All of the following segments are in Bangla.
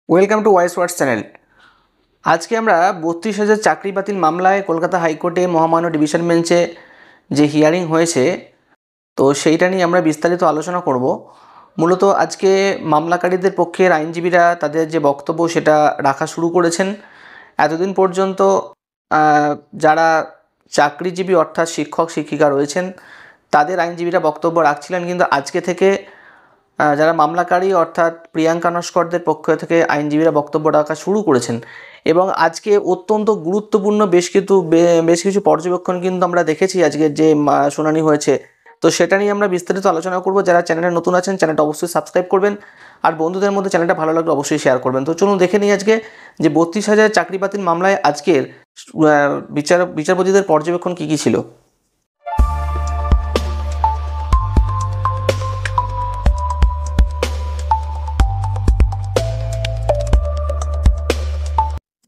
Welcome to wise words channel. আজকে আমরা ৩২,০০০ চাকরি বাতিল মামলায় কলকাতা হাইকোর্টে মহামান্য ডিভিশন বেঞ্চে যে হিয়ারিং হয়েছে, তো সেইটা নিয়ে আমরা বিস্তারিত আলোচনা করব। মূলত আজকে মামলাকারীদের পক্ষের আইনজীবীরা তাদের যে বক্তব্য সেটা রাখা শুরু করেছেন। এতদিন পর্যন্ত যারা চাকরিজীবী অর্থাৎ শিক্ষক শিক্ষিকা রয়েছেন তাদের আইনজীবীরা বক্তব্য রাখছিলেন, কিন্তু আজকে থেকে যারা মামলাকারী অর্থাৎ প্রিয়াঙ্কা নস্করদের পক্ষ থেকে আইনজীবীরা বক্তব্য রাখা শুরু করেছেন। এবং আজকে অত্যন্ত গুরুত্বপূর্ণ বেশ কিছু পর্যবেক্ষণ কিন্তু আমরা দেখেছি আজকের যে শুনানি হয়েছে। তো সেটা নিয়ে আমরা বিস্তারিত আলোচনা করব। যারা চ্যানেলে নতুন আছেন চ্যানেলটা অবশ্যই সাবস্ক্রাইব করবেন, আর বন্ধুদের মধ্যে চ্যানেলটা ভালো লাগলে অবশ্যই শেয়ার করবেন। তো চলুন দেখে নিই আজকে যে ৩২,০০০ চাকরি বাতিল মামলায় আজকের বিচারপতিদের পর্যবেক্ষণ কী কী ছিল।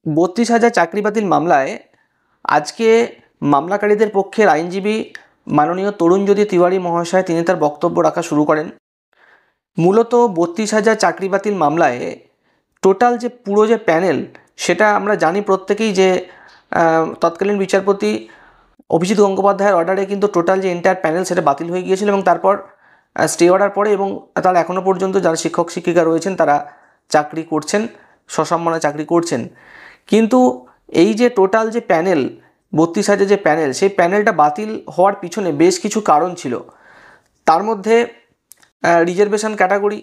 ৩২,০০০ চাকরি বাতিল মামলায় আজকে মামলাকারীদের পক্ষের আইনজীবী মাননীয় তরুণজ্যোতি তিওয়ারি মহাশয় তিনি তার বক্তব্য রাখা শুরু করেন। মূলত ৩২,০০০ চাকরি বাতিল মামলায় টোটাল যে পুরো যে প্যানেল সেটা আমরা জানি প্রত্যেকেই যে তৎকালীন বিচারপতি অভিজিৎ গঙ্গোপাধ্যায়ের অর্ডারে কিন্তু টোটাল যে এন্টায়ার প্যানেল সেটা বাতিল হয়ে গিয়েছিল, এবং তারপর স্টে অর্ডার পড়ে এবং তারা এখনও পর্যন্ত যারা শিক্ষক শিক্ষিকা রয়েছেন তারা চাকরি করছেন, সসম্মানে চাকরি করছেন। কিন্তু এই যে টোটাল যে প্যানেল ৩২,০০০ যে প্যানেল, সেই প্যানেলটা বাতিল হওয়ার পিছনে বেশ কিছু কারণ ছিল। তার মধ্যে রিজার্ভেশন ক্যাটাগরি,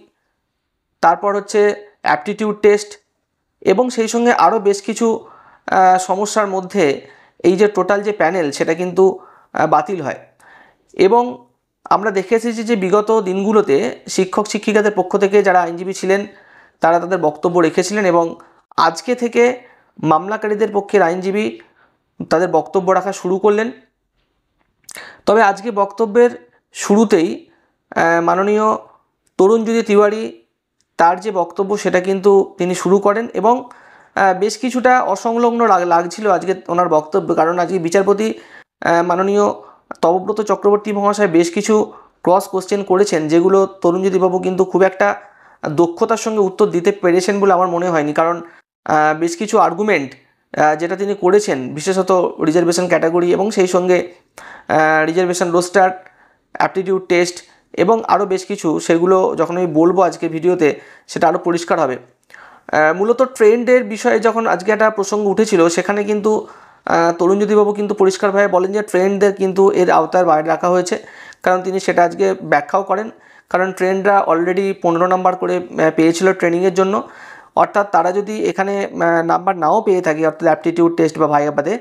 তারপর হচ্ছে অ্যাপটিটিউড টেস্ট, এবং সেই সঙ্গে আরও বেশ কিছু সমস্যার মধ্যে এই যে টোটাল যে প্যানেল সেটা কিন্তু বাতিল হয়। এবং আমরা দেখে এসেছি যে বিগত দিনগুলোতে শিক্ষক শিক্ষিকাদের পক্ষ থেকে যারা আইনজীবী ছিলেন তারা তাদের বক্তব্য রেখেছিলেন, এবং আজকে থেকে মামলাকারীদের পক্ষের আইনজীবী তাদের বক্তব্য রাখা শুরু করলেন। তবে আজকে বক্তব্যের শুরুতেই মাননীয় তরুণজ্যোতি তিওয়ারি তার যে বক্তব্য সেটা কিন্তু তিনি শুরু করেন, এবং বেশ কিছুটা অসংলগ্ন লাগছিল আজকে ওনার বক্তব্য, কারণ আজকে বিচারপতি মাননীয় তপব্রত চক্রবর্তী মহাশয় বেশ কিছু ক্রস কোশ্চেন করেছেন, যেগুলো তরুণজ্যোতিবাবু কিন্তু খুব একটা দক্ষতার সঙ্গে উত্তর দিতে পেরেছেন বলে আমার মনে হয়নি। কারণ বেশ কিছু আর্গুমেন্ট যেটা তিনি করেছেন, বিশেষত রিজার্ভেশন ক্যাটাগরি এবং সেই সঙ্গে রিজার্ভেশন রোস্টার, অ্যাপটিটিউড টেস্ট এবং আরও বেশ কিছু, সেগুলো যখন আমি বলবো আজকে ভিডিওতে সেটা আরও পরিষ্কার হবে। মূলত ট্রেন্ডের বিষয়ে যখন আজকে একটা প্রসঙ্গ উঠেছিল সেখানে কিন্তু তরুণজ্যোতিবাবু কিন্তু পরিষ্কারভাবে বলেন যে ট্রেন্ডদের কিন্তু এর আওতার বাইরে রাখা হয়েছে, কারণ তিনি সেটা আজকে ব্যাখ্যাও করেন। কারণ ট্রেন্ডরা অলরেডি 15 নম্বর করে পেয়েছিল ট্রেনিংয়ের জন্য, অর্থাৎ তারা যদি এখানে নাম্বার নাও পেয়ে থাকে অর্থাৎ অ্যাপটিটিউড টেস্ট বা ভাইভাতে,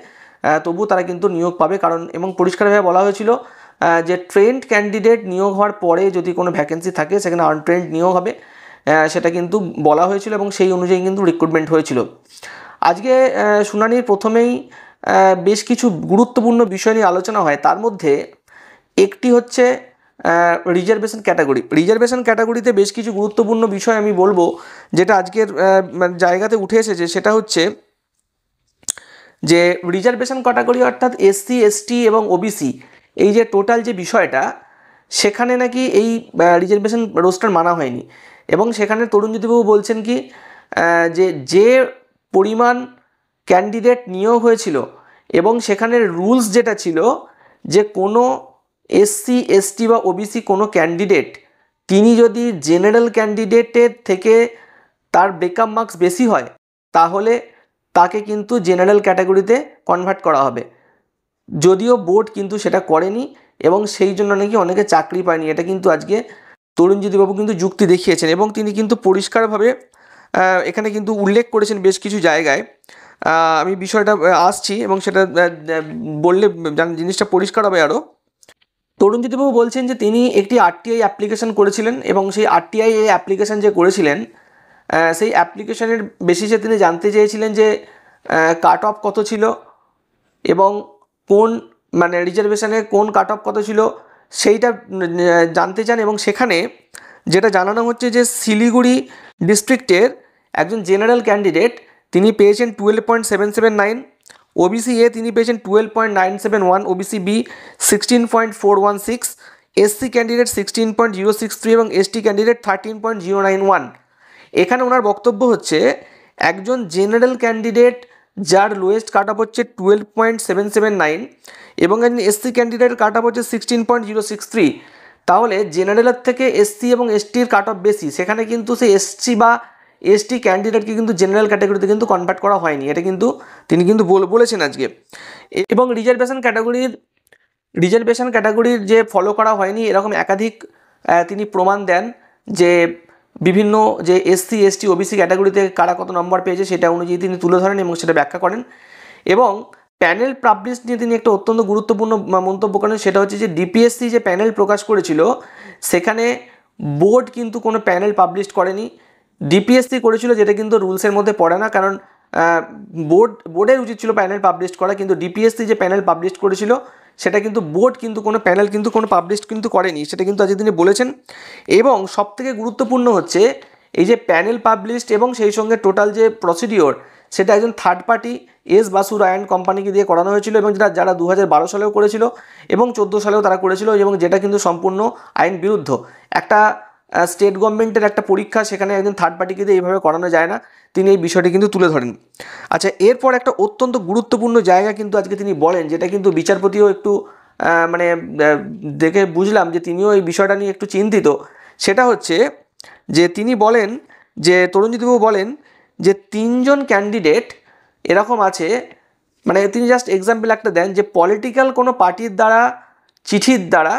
তবু তারা কিন্তু নিয়োগ পাবে। কারণ এবং পরিষ্কারভাবে বলা হয়েছিল যে ট্রেন্ড ক্যান্ডিডেট নিয়োগ হওয়ার পরে যদি কোনো ভ্যাকেন্সি থাকে সেখানে আনট্রেন্ড নিয়োগ হবে, সেটা কিন্তু বলা হয়েছিল এবং সেই অনুযায়ী কিন্তু রিক্রুটমেন্ট হয়েছিল। আজকে শুনানির প্রথমেই বেশ কিছু গুরুত্বপূর্ণ বিষয় নিয়ে আলোচনা হয়। তার মধ্যে একটি হচ্ছে রিজার্ভেশন ক্যাটাগরি। রিজার্ভেশন ক্যাটাগরিতে বেশ কিছু গুরুত্বপূর্ণ বিষয় আমি বলবো যেটা আজকের জায়গাতে উঠে এসেছে, সেটা হচ্ছে যে রিজার্ভেশন ক্যাটাগরি অর্থাৎ এসসি এসটি এবং ওবিসি, এই যে টোটাল যে বিষয়টা সেখানে নাকি এই রিজার্ভেশন রোস্টার মানা হয়নি। এবং সেখানে তরুণজ্যোতিবাবু বলছেন কি যে পরিমাণ ক্যান্ডিডেট নিয়োগ হয়েছিল এবং সেখানের রুলস যেটা ছিল যে কোনো এসসি এসটি বা ওবিসি কোনো ক্যান্ডিডেট তিনি যদি জেনারেল ক্যান্ডিডেটের থেকে তার ব্রেকআপ মার্কস বেশি হয় তাহলে তাকে কিন্তু জেনারেল ক্যাটাগরিতে কনভার্ট করা হবে। যদিও বোর্ড কিন্তু সেটা করেনি এবং সেই জন্য নাকি অনেকে চাকরি পায়নি, এটা কিন্তু আজকে তরুণজ্যোতিবাবু কিন্তু যুক্তি দেখিয়েছেন। এবং তিনি কিন্তু পরিষ্কারভাবে এখানে কিন্তু উল্লেখ করেছেন বেশ কিছু জায়গায়। আমি বিষয়টা আসছি এবং সেটা বললে জিনিসটা পরিষ্কার হবে আরও। তরুণজ্যোতিবাবু বলছেন যে তিনি একটি আরটিআই অ্যাপ্লিকেশন করেছিলেন এবং সেই আরটিআই অ্যাপ্লিকেশান যে করেছিলেন সেই অ্যাপ্লিকেশনের বেসিসে তিনি জানতে চেয়েছিলেন যে কাট অফ কত ছিল এবং কোন রিজার্ভেশনে কোন কাট অফ কত ছিল সেইটা জানতে চান। এবং সেখানে যেটা জানানো হচ্ছে যে শিলিগুড়ি ডিস্ট্রিক্টের একজন জেনারেল ক্যান্ডিডেট তিনি পেয়েছেন 12.779, ওবিসি এ তিনি পেয়েছেন 12.971, ওবিসি বি 16.416, এসসি ক্যান্ডিডেট 16.063 এবং এসটি ক্যান্ডিডেট 13.091। এখানে ওনার বক্তব্য হচ্ছে একজন জেনারেল ক্যান্ডিডেট যার লোয়েস্ট কাট অফ হচ্ছে 12.779 এবং একজন এসসি ক্যান্ডিডেটের কাট অফ হচ্ছে 16.063, তাহলে জেনারেলের থেকে এসসি এবং এসটির কাট অফ বেশি, সেখানে কিন্তু সেই এসসি বা এসটি ক্যান্ডিডেটকে কিন্তু জেনারেল ক্যাটাগরিতে কিন্তু কনভার্ট করা হয়নি, এটা কিন্তু তিনি কিন্তু বলেছেন আজকে। এবং রিজার্ভেশন ক্যাটাগরির যে ফলো করা হয়নি এরকম একাধিক তিনি প্রমাণ দেন, যে বিভিন্ন যে এসসি এসটি ওবিসি ক্যাটাগরিতে কারা কত নম্বর পেয়েছে সেটা অনুযায়ী তিনি তুলে ধরেন এবং সেটা ব্যাখ্যা করেন। এবং প্যানেল পাবলিশ নিয়ে তিনি একটা অত্যন্ত গুরুত্বপূর্ণ মন্তব্য করেন, সেটা হচ্ছে যে ডিপিএসসি যে প্যানেল প্রকাশ করেছিল সেখানে বোর্ড কিন্তু কোনো প্যানেল পাবলিশ করেনি, ডিপিএসসি করেছিল, যেটা কিন্তু রুলসের মধ্যে পড়ে না, কারণ বোর্ডের উচিত ছিল প্যানেল পাবলিশ করা, কিন্তু ডিপিএসসি যে প্যানেল পাবলিশ করেছিল সেটা কিন্তু বোর্ড কিন্তু কোনো প্যানেল কিন্তু কোনো পাবলিশ কিন্তু করেনি, সেটা কিন্তু আজকে তিনি বলেছেন। এবং সবথেকে গুরুত্বপূর্ণ হচ্ছে এই যে প্যানেল পাবলিশড এবং সেই সঙ্গে টোটাল যে প্রসিডিওর সেটা একজন third party S Basu Rayan কোম্পানিকে দিয়ে করানো হয়েছিল, এবং যারা 2012 সালেও করেছিল এবং 2014 সালেও তারা করেছিল, এবং যেটা কিন্তু সম্পূর্ণ আইন বিরুদ্ধ। একটা স্টেট গভর্নমেন্টের একটা পরীক্ষা, সেখানে একজন থার্ড পার্টিকে দিয়ে এইভাবে করানো যায় না, তিনি এই বিষয়টি কিন্তু তুলে ধরেন। আচ্ছা, এরপর একটা অত্যন্ত গুরুত্বপূর্ণ জায়গা কিন্তু আজকে তিনি বলেন, যেটা কিন্তু বিচারপতিও একটু মানে দেখে বুঝলাম যে তিনিও এই বিষয়টা নিয়ে একটু চিন্তিত। সেটা হচ্ছে যে তিনি বলেন যে তরুণজ্যোতিবাবু বলেন যে 3 জন ক্যান্ডিডেট এরকম আছে, মানে তিনি জাস্ট এক্সাম্পল একটা দেন যে পলিটিক্যাল কোনো পার্টির দ্বারা চিঠির দ্বারা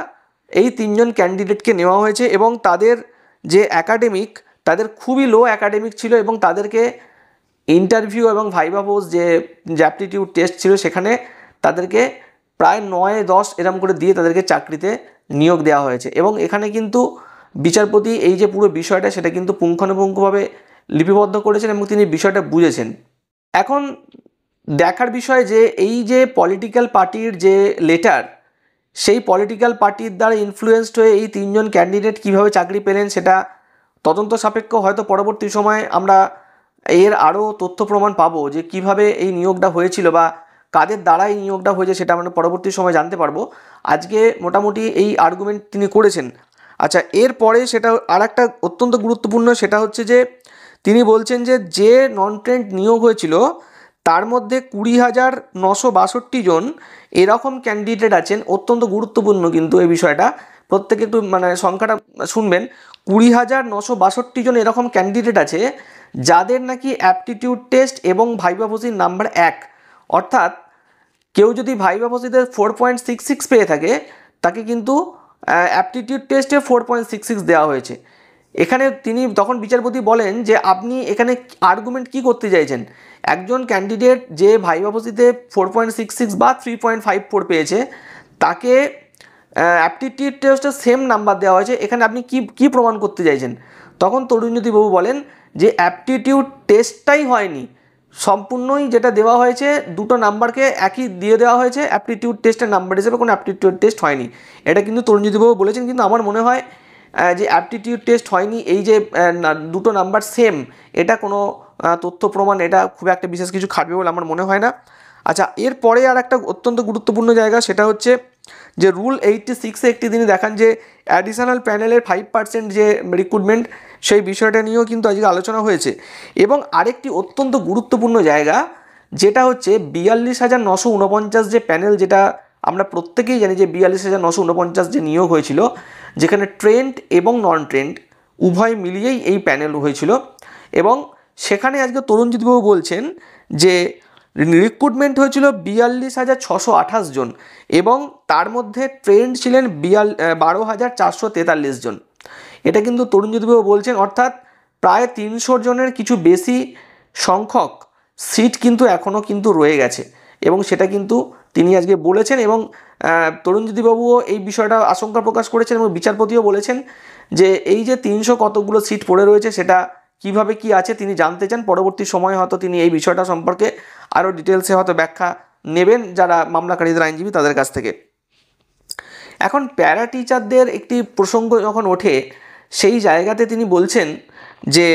এই 3 জন ক্যান্ডিডেটকে নেওয়া হয়েছে, এবং তাদের যে একাডেমিক তাদের খুবই লো একাডেমিক ছিল, এবং তাদেরকে ইন্টারভিউ এবং ভাইভা পোস্ট যে অ্যাপটিটিউড টেস্ট ছিল সেখানে তাদেরকে প্রায় 9-10 এরম করে দিয়ে তাদেরকে চাকরিতে নিয়োগ দেওয়া হয়েছে। এবং এখানে কিন্তু বিচারপতি এই যে পুরো বিষয়টা সেটা কিন্তু পুঙ্খানুপুঙ্খভাবে লিপিবদ্ধ করেছেন এবং তিনি বিষয়টা বুঝেছেন। এখন দেখার বিষয় যে এই যে পলিটিক্যাল পার্টির যে লেটার, সেই পলিটিক্যাল পার্টির দ্বারা ইনফ্লুয়েসড হয়ে এই 3 জন ক্যান্ডিডেট কীভাবে চাকরি পেলেন সেটা তদন্ত সাপেক্ষ, হয়তো পরবর্তী সময় আমরা এর আরও তথ্য প্রমাণ পাবো যে কিভাবে এই নিয়োগটা হয়েছিল বা কাদের দ্বারা এই নিয়োগটা হয়েছে সেটা আমরা পরবর্তী সময় জানতে পারবো। আজকে মোটামুটি এই আর্গুমেন্ট তিনি করেছেন। আচ্ছা, এরপরে সেটা আর একটা অত্যন্ত গুরুত্বপূর্ণ, সেটা হচ্ছে যে তিনি বলছেন যে নন ট্রেন্ড নিয়োগ হয়েছিল তার মধ্যে 20,962 জন এরকম ক্যান্ডিডেট আছেন। অত্যন্ত গুরুত্বপূর্ণ কিন্তু এই বিষয়টা, প্রত্যেকে একটু মানে সংখ্যাটা শুনবেন। 20,962 জন এরকম ক্যান্ডিডেট আছে যাদের নাকি অ্যাপটিটিউড টেস্ট এবং ভাইভা ভোসির নাম্বার 1, অর্থাৎ কেউ যদি ভাইভা ভোসিতে 4.66 পেয়ে থাকে তাকে কিন্তু অ্যাপটিটিউড টেস্টে 4.66 দেওয়া হয়েছে। এখানে তিনি তখন বিচারপতি বলেন যে আপনি এখানে আর্গুমেন্ট কি করতে চাইছেন, একজন ক্যান্ডিডেট যে ভাইভা ভোসিতে 4.66 বা 3.54 পেয়েছে তাকে অ্যাপটিটিউড টেস্টে সেম নাম্বার দেওয়া হয়েছে, এখানে আপনি কি প্রমাণ করতে চাইছেন? তখন তরুণজ্যোতিবাবু বলেন যে অ্যাপটিটিউড টেস্টটাই হয়নি, সম্পূর্ণই যেটা দেওয়া হয়েছে দুটো নাম্বারকে একই দিয়ে দেওয়া হয়েছে, অ্যাপটিটিউড টেস্টের নাম্বার হিসেবে কোনো অ্যাপটিটিউড টেস্ট হয়নি, এটা কিন্তু তরুণজ্যোতিবাবু বলেছেন। কিন্তু আমার মনে হয় যে অ্যাপটিটিউড টেস্ট হয়নি, এই যে দুটো নাম্বার সেম, এটা কোনো তথ্য প্রমাণ এটা খুব একটা বিশেষ কিছু খাটবে বলে আমার মনে হয় না। আচ্ছা, এরপরে আর একটা অত্যন্ত গুরুত্বপূর্ণ জায়গা, সেটা হচ্ছে যে রুল 86-এ একটি তিনি দেখান যে অ্যাডিশনাল প্যানেলের 5% যে রিক্রুটমেন্ট, সেই বিষয়টা নিয়েও কিন্তু আজকে আলোচনা হয়েছে। এবং আরেকটি অত্যন্ত গুরুত্বপূর্ণ জায়গা যেটা হচ্ছে 42,949 যে প্যানেল, যেটা আমরা প্রত্যেকেই জানি যে 42,949 যে নিয়োগ হয়েছিল, যেখানে ট্রেন্ড এবং নন ট্রেন্ড উভয় মিলিয়েই এই প্যানেল হয়েছিল। এবং সেখানে আজকে তরুণজ্যোতিবাবু বলছেন যে রিক্রুটমেন্ট হয়েছিল 42,628 জন, এবং তার মধ্যে ট্রেন্ড ছিলেন 12,443 জন। এটা কিন্তু তরুণজ্যোতিবাবু বলছেন, অর্থাৎ প্রায় 300 জনের কিছু বেশি সংখ্যক সিট কিন্তু এখনও কিন্তু রয়ে গেছে, এবং সেটা কিন্তু তিনি আজকে বলেছেন। এবং তরুণজ্যোতিবাবুও এই বিষয়টা আশঙ্কা প্রকাশ করেছেন, এবং বিচারপতিও বলেছেন যে এই যে 300 কতগুলো সিট পড়ে রয়েছে সেটা কিভাবে কি আছে তিনি জানতে চান। পরবর্তী সময়ে হয়তো তিনি এই বিষয়টা সম্পর্কে আরও ডিটেলসে হয়তো ব্যাখ্যা নেবেন যারা মামলাকারীদের আইনজীবী তাদের কাছ থেকে। এখন প্যারা টিচারদের একটি প্রসঙ্গ যখন ওঠে, সেই জায়গাতে তিনি বলছেন যে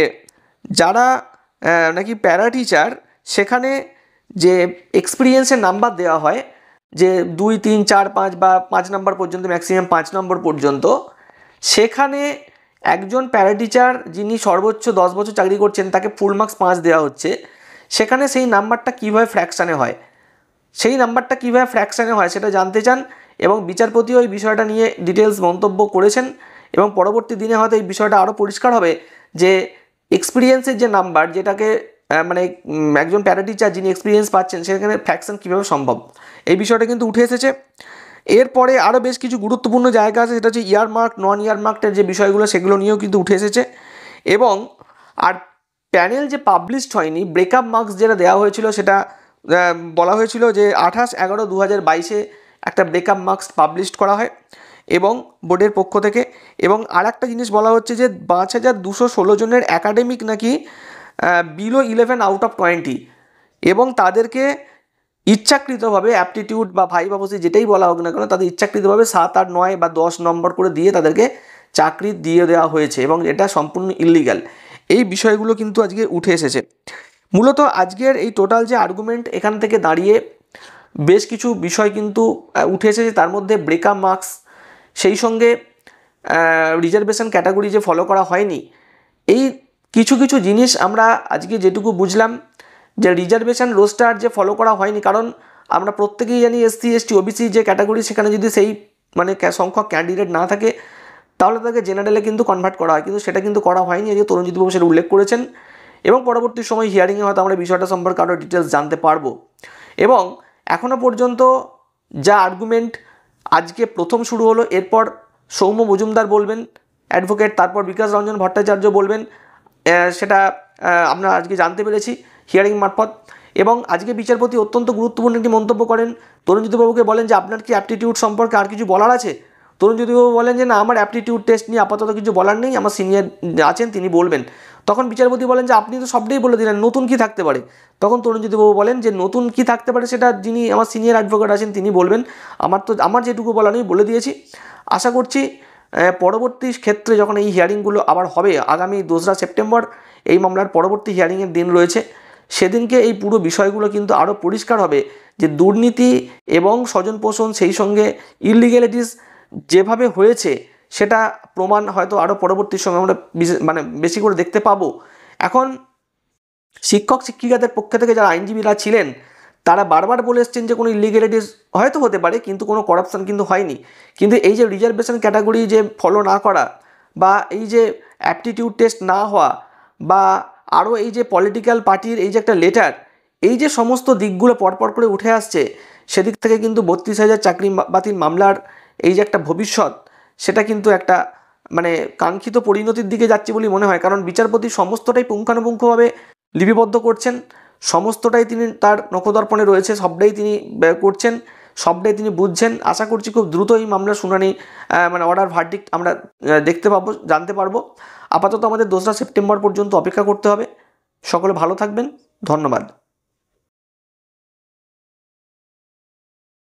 যারা নাকি প্যারা টিচার, সেখানে যে এক্সপিরিয়েন্সের নাম্বার দেওয়া হয় যে 2, 3, 4, 5 বা 5 নম্বর পর্যন্ত, ম্যাক্সিমাম 5 নম্বর পর্যন্ত, সেখানে একজন প্যারা টিচার যিনি সর্বোচ্চ 10 বছর চাকরি করছেন তাকে ফুল মার্কস 5 দেওয়া হচ্ছে, সেখানে সেই নাম্বারটা কীভাবে ফ্র্যাকশানে হয়, সেটা জানতে চান এবং বিচারপতিও এই বিষয়টা নিয়ে ডিটেলস মন্তব্য করেছেন। এবং পরবর্তী দিনে হয়তো এই বিষয়টা আরও পরিষ্কার হবে যে এক্সপিরিয়েন্সের যে নাম্বার, যেটাকে মানে একজন প্যারা টিচার যিনি এক্সপিরিয়েন্স পাচ্ছেন সেখানে ফ্র্যাকশন কীভাবে সম্ভব, এই বিষয়টা কিন্তু উঠে এসেছে। এরপরে আরও বেশ কিছু গুরুত্বপূর্ণ জায়গা আছে, সেটা হচ্ছে ইয়ারমার্ক, নন ইয়ারমার্কটের যে বিষয়গুলো সেগুলো নিয়েও কিন্তু উঠে এসেছে। এবং আর প্যানেল যে পাবলিশড হয়নি, ব্রেকআপ মার্কস যেটা দেওয়া হয়েছিল, সেটা বলা হয়েছিল যে 28/11/2022 একটা ব্রেকআপ মার্কস পাবলিশড করা হয় এবং বোর্ডের পক্ষ থেকে। এবং আর একটা জিনিস বলা হচ্ছে যে 5216 জনের একাডেমিক নাকি বিলো 11 আউট অফ 20, এবং তাদেরকে ইচ্ছাকৃতভাবে অ্যাপটিটিউড বা ভাইভা বসে যেটাই বলা হোক না কেন, তাদের ইচ্ছাকৃতভাবে 7, 8, 9 বা 10 নম্বর করে দিয়ে তাদেরকে চাকরি দিয়ে দেওয়া হয়েছে এবং এটা সম্পূর্ণ ইলিগ্যাল। এই বিষয়গুলো কিন্তু আজকে উঠে এসেছে। মূলত আজকের এই টোটাল যে আর্গুমেন্ট, এখান থেকে দাঁড়িয়ে বেশ কিছু বিষয় কিন্তু উঠে এসেছে। তার মধ্যে ব্রেকআপ মার্কস, সেই সঙ্গে রিজার্ভেশন ক্যাটাগরি যে ফলো করা হয়নি, এই কিছু কিছু জিনিস আমরা আজকে যেটুকু বুঝলাম যে রিজার্ভেশন রোস্টার যে ফলো করা হয়নি, কারণ আমরা প্রত্যেকেই জানি SC ST OBC যে ক্যাটাগরি, সেখানে যদি সেই মানে সংখ্যক ক্যান্ডিডেট না থাকে তাহলে তাকে জেনারেলে কিন্তু কনভার্ট করা হয়, কিন্তু সেটা কিন্তু করা হয়নি। আজকে তরুণজ্যোতিবাবু সেটা উল্লেখ করেছেন এবং পরবর্তী সময় হিয়ারিংয়ে হয়তো আমরা বিষয়টা সম্পর্কে আরও ডিটেলস জানতে পারবো। এবং এখনও পর্যন্ত যা আর্গুমেন্ট আজকে প্রথম শুরু হলো, এরপর সৌম্য মজুমদার বলবেন অ্যাডভোকেট, তারপর বিকাশ রঞ্জন ভট্টাচার্য বলবেন, সেটা আমরা আজকে জানতে পেরেছি হিয়ারিং মারফত। এবং আজকে বিচারপতি অত্যন্ত গুরুত্বপূর্ণ একটি মন্তব্য করেন, তরুণজ্যোতিবাবুকে বলেন যে আপনার কি অ্যাপটিটিউড সম্পর্কে আর কিছু বলার আছে? তরুণজ্যোতিবাবু বলেন যে না, আমার অ্যাপটিটিউড টেস্ট নিয়ে আপাতত কিছু বলার নেই, আমার সিনিয়র আছেন তিনি বলবেন। তখন বিচারপতি বলেন যে আপনি তো সবটাই বলে দিলেন, নতুন কি থাকতে পারে? তখন তরুণজ্যোতিবাবু বলেন যে নতুন কি থাকতে পারে সেটা যিনি আমার সিনিয়র অ্যাডভোকেট আছেন তিনি বলবেন, আমার যেটুকু বলা নেই বলে দিয়েছি। আশা করছি পরবর্তী ক্ষেত্রে যখন এই হিয়ারিংগুলো আবার হবে, আগামী 2রা সেপ্টেম্বর এই মামলার পরবর্তী হিয়ারিংয়ের দিন রয়েছে, সেদিনকে এই পুরো বিষয়গুলো কিন্তু আরও পরিষ্কার হবে যে দুর্নীতি এবং স্বজনপোষণ, সেই সঙ্গে ইলিগ্যালিটিস যেভাবে হয়েছে সেটা প্রমাণ হয়তো আরও পরবর্তী সময় আমরা বেশি করে দেখতে পাবো। এখন শিক্ষক শিক্ষিকাদের পক্ষ থেকে যারা আইনজীবীরা ছিলেন তারা বারবার বলে এসছেন যে কোনো ইলিগ্যালিটিস হয়তো হতে পারে, কিন্তু কোনো করাপশান কিন্তু হয়নি। কিন্তু এই যে রিজার্ভেশন ক্যাটাগরি যে ফলো না করা, বা এই যে অ্যাপটিটিউড টেস্ট না হওয়া, বা আরও এই যে পলিটিক্যাল পার্টির এই যে একটা লেটার, এই যে সমস্ত দিকগুলো পরপর করে উঠে আসছে, সেদিক থেকে কিন্তু 32,000 চাকরি বাতিল মামলার এই যে একটা ভবিষ্যৎ, সেটা কিন্তু একটা মানে কাঙ্ক্ষিত পরিণতির দিকে যাচ্ছে বলে মনে হয়। কারণ বিচারপতি সমস্তটাই পুঙ্খানুপুঙ্খভাবে লিপিবদ্ধ করছেন, সমস্তটাই তিনি তার নখদর্পণে রয়েছে, সবটাই তিনি করছেন, সবটাই তিনি বুঝছেন। আশা করছি খুব দ্রুত এই মামলার শুনানি অর্ডার ভার্ডিক্ট আমরা দেখতে পাবো, জানতে পারবো। আপাতত আমাদের 2রা সেপ্টেম্বর পর্যন্ত অপেক্ষা করতে হবে। সকলে ভালো থাকবেন, ধন্যবাদ।